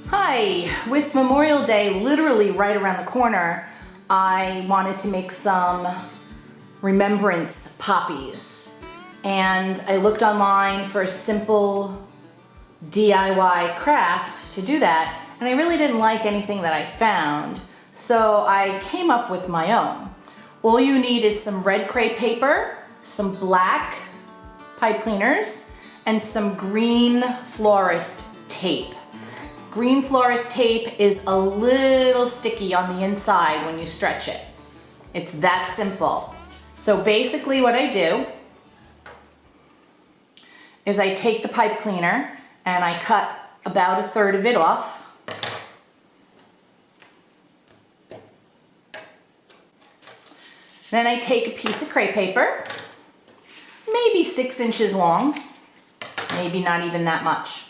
Hi! With Memorial Day literally right around the corner, I wanted to make some remembrance poppies. And I looked online for a simple DIY craft to do that, and I really didn't like anything that I found. So I came up with my own. All you need is some red crepe paper, some black pipe cleaners, and some green florist tape. Green florist tape is a little sticky on the inside when you stretch it. It's that simple. So basically what I do is I take the pipe cleaner and I cut about 1/3 of it off. Then I take a piece of crepe paper, maybe 6 inches long, maybe not even that much.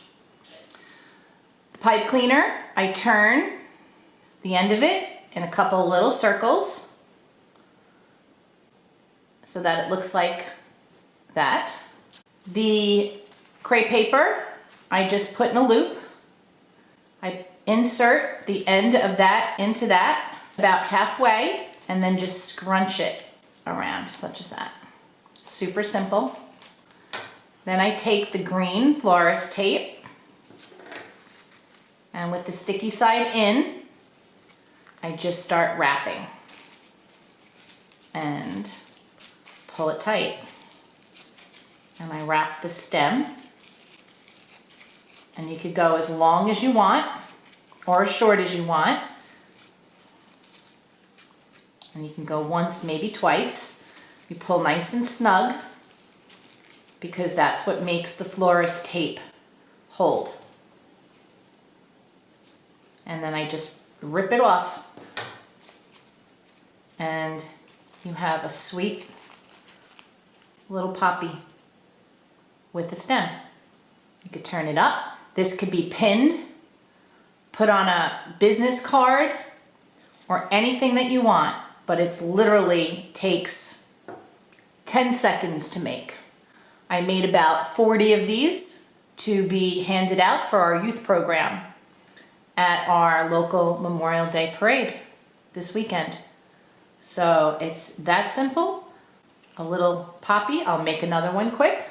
The pipe cleaner, I turn the end of it in a couple of little circles so that it looks like that. The crepe paper, I just put in a loop. I insert the end of that into that about halfway, and then just scrunch it around, such as that. Super simple. Then I take the green florist tape, and with the sticky side in, I just start wrapping and pull it tight. And I wrap the stem, and you could go as long as you want or as short as you want. And you can go once, maybe twice. You pull nice and snug because that's what makes the florist tape hold. And then I just rip it off and you have a sweet little poppy with a stem. You could turn it up. This could be pinned, put on a business card, or anything that you want. But it's literally takes 10 seconds to make. I made about 40 of these to be handed out for our youth program at our local Memorial Day parade this weekend. So it's that simple. A little poppy. I'll make another one quick.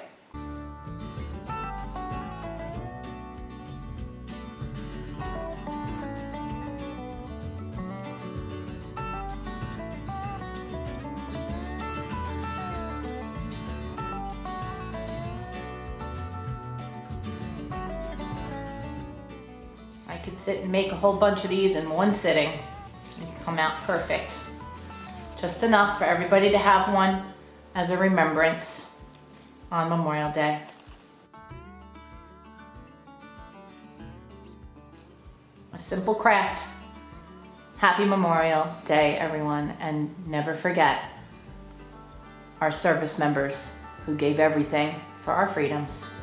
I could sit and make a whole bunch of these in one sitting and come out perfect. Just enough for everybody to have one as a remembrance on Memorial Day. A simple craft. Happy Memorial Day, everyone, and never forget our service members who gave everything for our freedoms.